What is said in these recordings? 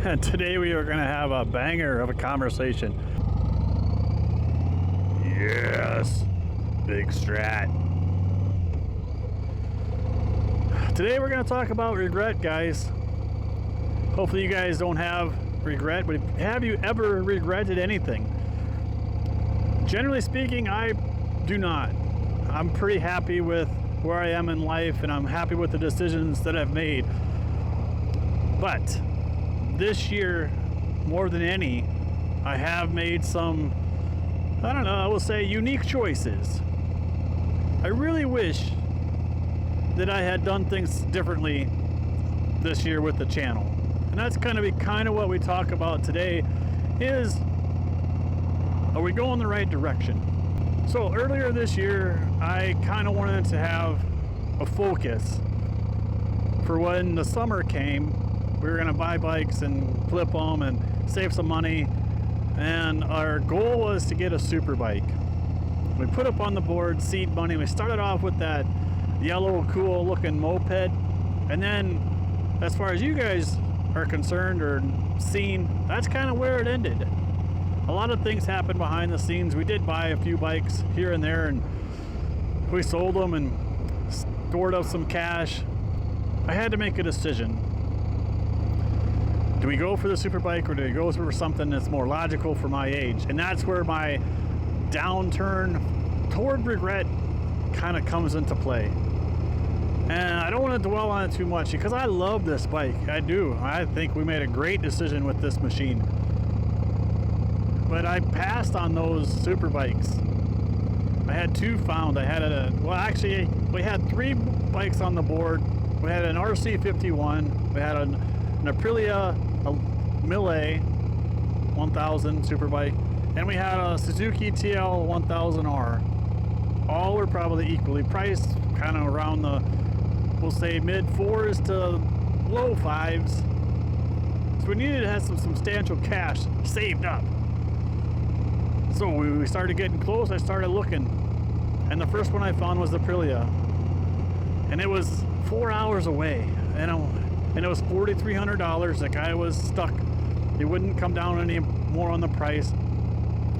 And today we are going to have a banger of a conversation. Yes, big strat. Today we're going to talk about regret, guys. Hopefully you guys don't have regret, but have you ever regretted anything? Generally speaking, I do not. I'm pretty happy with where I am in life, and I'm happy with the decisions that I've made. But this year, more than any, I have made some, I don't know, I will say unique choices. I really wish that I had done things differently this year with the channel. And that's kind of what we talk about today is, are we going the right direction? So earlier this year, I kind of wanted to have a focus for when the summer came. We were going to buy bikes and flip them and save some money. And our goal was to get a super bike. We put up on the board seed money. We started off with that yellow cool looking moped. And then as far as you guys are concerned or seen, that's kind of where it ended. A lot of things happened behind the scenes. We did buy a few bikes here and there, and we sold them and stored up some cash. I had to make a decision. Do we go for the super bike, or do we go for something that's more logical for my age? And that's where my downturn toward regret kind of comes into play. And I don't want to dwell on it too much because I love this bike. I do. I think we made a great decision with this machine. But I passed on those super bikes. I had two found. I had we had three bikes on the board. We had an RC51. We had an Aprilia Mille 1000 super bike. And we had a Suzuki TL1000R. All were probably equally priced, kind of around the, we'll say, mid fours to low fives. So we needed to have some substantial cash saved up. So we started getting close. I started looking, and the first one I found was the Aprilia, and it was 4 hours away, and it was $4,300. The guy was stuck. He wouldn't come down any more on the price,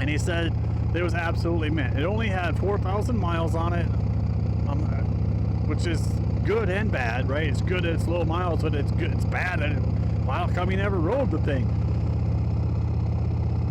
and he said it was absolutely mint. It only had 4,000 miles on it, which is good and bad, right? It's good that it's low miles, but it's good. It's bad that how come he never rode the thing?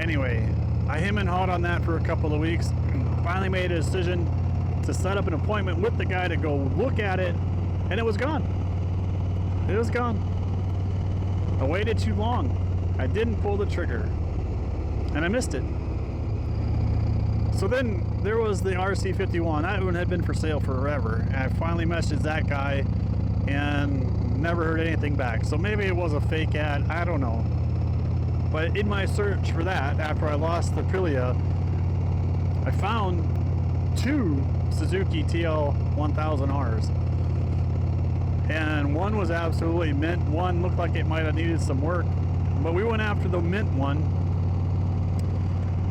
Anyway, I hem and hawed on that for a couple of weeks. Finally made a decision to set up an appointment with the guy to go look at it, and it was gone. It was gone. I waited too long. I didn't pull the trigger, and I missed it. So then there was the RC51. That one had been for sale forever, and I finally messaged that guy and never heard anything back. So maybe it was a fake ad, I don't know. But in my search for that, after I lost the Aprilia, I found two Suzuki TL1000Rs. And one was absolutely mint. One looked like it might have needed some work. But we went after the mint one,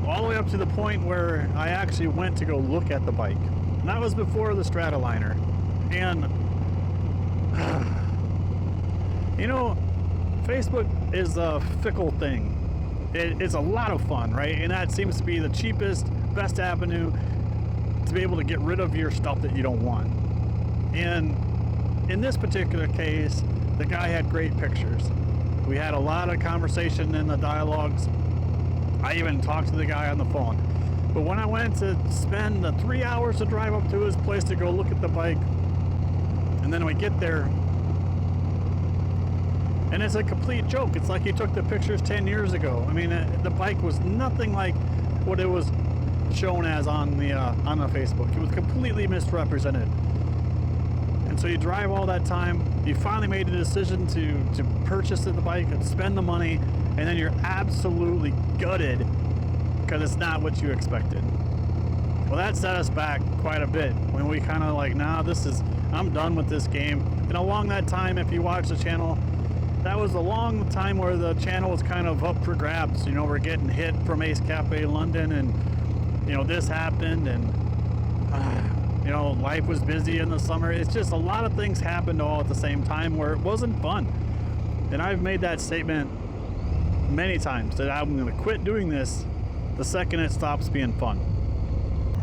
all the way up to the point where I actually went to go look at the bike. And that was before the Stratoliner. And, you know, Facebook is a fickle thing. It's a lot of fun, right? And that seems to be the cheapest, best avenue to be able to get rid of your stuff that you don't want. And in this particular case, the guy had great pictures. We had a lot of conversation in the dialogues. I even talked to the guy on the phone. But when I went to spend the 3 hours to drive up to his place to go look at the bike, and then we get there, and it's a complete joke. It's like he took the pictures 10 years ago. I mean, the bike was nothing like what it was shown as on the Facebook. It was completely misrepresented. And so you drive all that time, you finally made a decision to purchase the bike and spend the money, and then you're absolutely gutted because it's not what you expected. Well, that set us back quite a bit when we kind of like, nah, I'm done with this game. And along that time, if you watch the channel, that was a long time where the channel was kind of up for grabs. You know, we're getting hit from Ace Cafe London, and you know, this happened, and you know, life was busy in the summer. It's just a lot of things happened all at the same time where it wasn't fun. And I've made that statement many times that I'm going to quit doing this the second it stops being fun,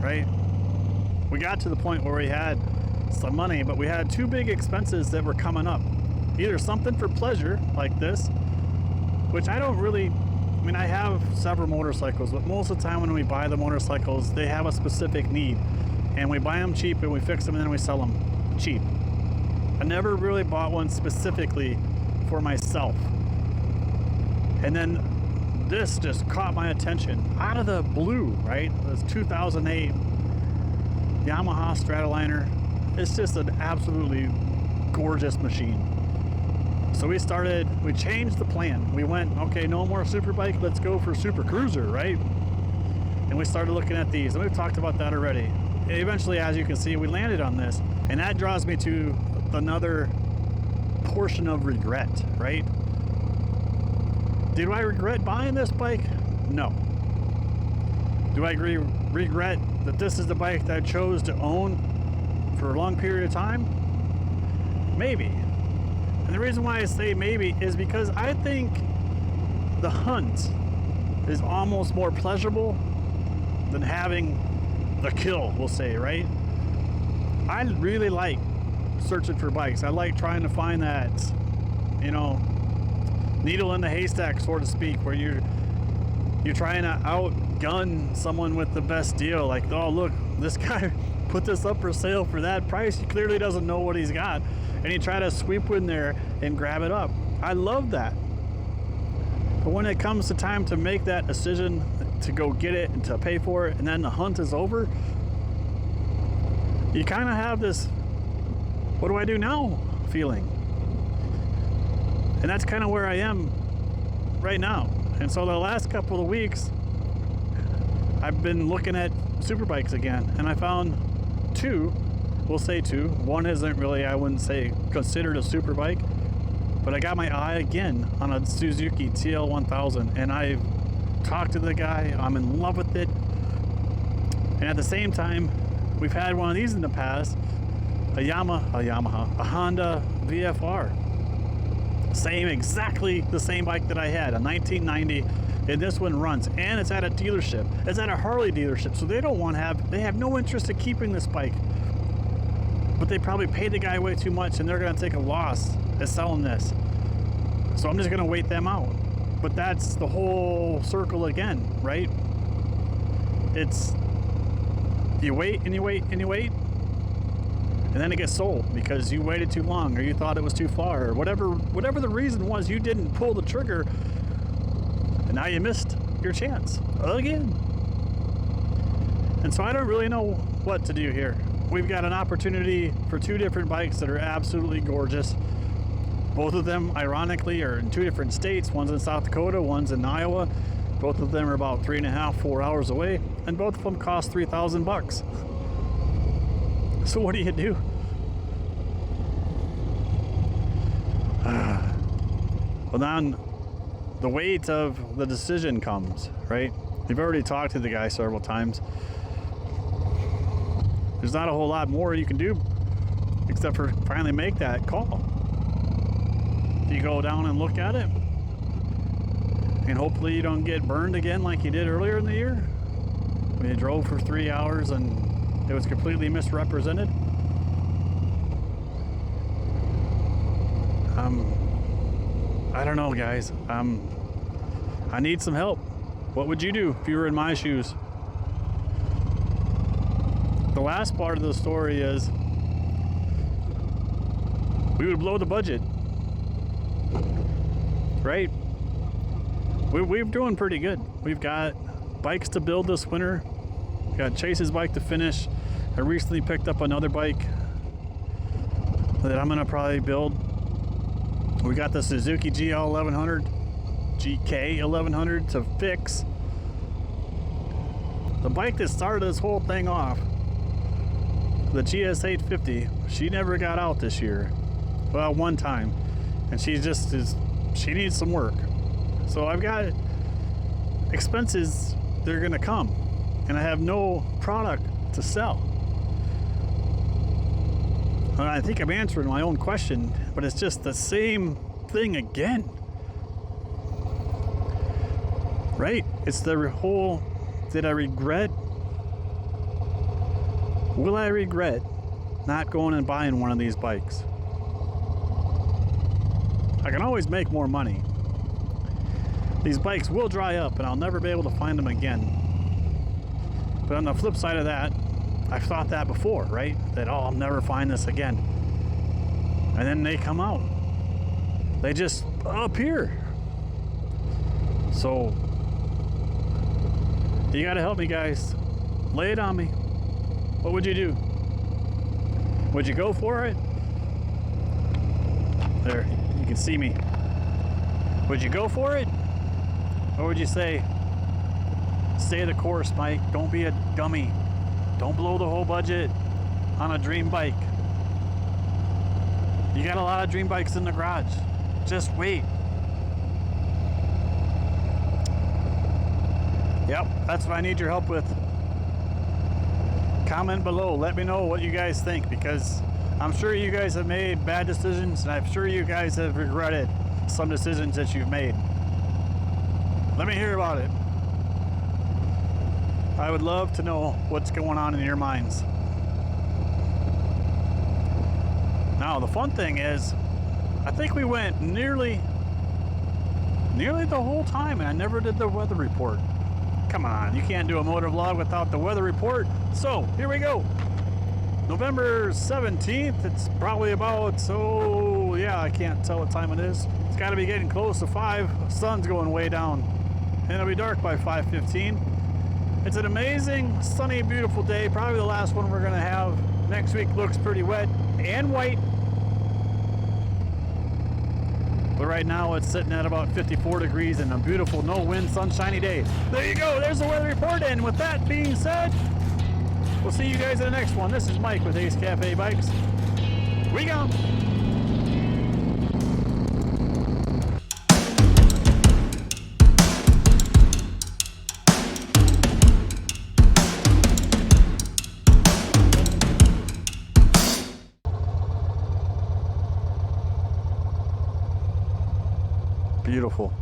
right? We got to the point where we had some money, but we had two big expenses that were coming up. Either something for pleasure, like this, which I don't really, I mean, I have several motorcycles, but most of the time when we buy the motorcycles, they have a specific need. And we buy them cheap and we fix them and then we sell them cheap. I never really bought one specifically for myself. And then this just caught my attention out of the blue, right? This 2008 Yamaha Stratoliner. It's just an absolutely gorgeous machine. So we changed the plan. We went, okay, no more super bike, let's go for super cruiser, right? And we started looking at these, and we've talked about that already. And eventually, as you can see, we landed on this, and that draws me to another portion of regret, right? Did I regret buying this bike? No. Do I regret that this is the bike that I chose to own for a long period of time? Maybe. And the reason why I say maybe is because I think the hunt is almost more pleasurable than having the kill, we'll say, right? I really like searching for bikes. I like trying to find that, you know, needle in the haystack, so to speak, where you're trying to outgun someone with the best deal. Like, oh, look, this guy put this up for sale for that price. He clearly doesn't know what he's got. And you try to sweep in there and grab it up. I love that. But when it comes to time to make that decision to go get it and to pay for it, and then the hunt is over, you kind of have this, what do I do now feeling. And that's kind of where I am right now. And so the last couple of weeks, I've been looking at super bikes again, and I found two. We'll say two. One isn't really, I wouldn't say considered a super bike, but I got my eye again on a Suzuki GS1100, and I've talked to the guy. I'm in love with it. And at the same time, we've had one of these in the past, a Honda VFR. Exactly the same bike that I had, a 1990, and this one runs, and it's at a dealership. It's at a Harley dealership, so they have no interest in keeping this bike. But they probably paid the guy way too much, and they're going to take a loss at selling this. So I'm just going to wait them out. But that's the whole circle again, right? It's you wait and you wait and you wait, and then it gets sold because you waited too long, or you thought it was too far, or whatever the reason was, you didn't pull the trigger, and now you missed your chance again. And so I don't really know what to do here. We've got an opportunity for two different bikes that are absolutely gorgeous. Both of them, ironically, are in two different states. One's in South Dakota, one's in Iowa. Both of them are about 3.5-4 hours away, and both of them cost $3,000. So what do you do? Well, then the weight of the decision comes, right? You've already talked to the guy several times. There's not a whole lot more you can do except for finally make that call. You go down and look at it, and hopefully you don't get burned again like you did earlier in the year when you drove for 3 hours and it was completely misrepresented. I don't know, guys. I need some help. What would you do if you were in my shoes? The last part of the story is we would blow the budget, right? We're doing pretty good. We've got bikes to build this winter. We got Chase's bike to finish. I recently picked up another bike that I'm gonna probably build. We got the Suzuki GS1100GK 1100 to fix. The bike that started this whole thing off, the GS850, she never got out this year. Well, one time, and she needs some work. So I've got expenses that are gonna come, and I have no product to sell. And I think I'm answering my own question, but it's just the same thing again. Right? It's the whole, did I regret? Will I regret not going and buying one of these bikes? I can always make more money. These bikes will dry up and I'll never be able to find them again. But on the flip side of that, I've thought that before, right? That, oh, I'll never find this again. And then they come out. They just appear. So, you gotta help me, guys. Lay it on me. What would you do? Would you go for it? There, you can see me. Would you go for it? Or would you say, stay the course, Mike. Don't be a dummy. Don't blow the whole budget on a dream bike. You got a lot of dream bikes in the garage. Just wait. Yep, that's what I need your help with. Comment below. Let me know what you guys think, because I'm sure you guys have made bad decisions, and I'm sure you guys have regretted some decisions that you've made. Let me hear about it. I would love to know what's going on in your minds. Now, the fun thing is, I think we went nearly the whole time, and I never did the weather report. Come on, you can't do a motor vlog without the weather report. So, here we go. November 17th, it's probably about, so yeah, I can't tell what time it is. It's got to be getting close to 5. The sun's going way down, and it'll be dark by 5:15. It's an amazing, sunny, beautiful day. Probably the last one we're gonna have. Next week looks pretty wet and white. But right now it's sitting at about 54 degrees and a beautiful, no wind, sunshiny day. There you go, there's the weather report. And with that being said, we'll see you guys in the next one. This is Mike with Ace Cafe Bikes. We gone. Beautiful.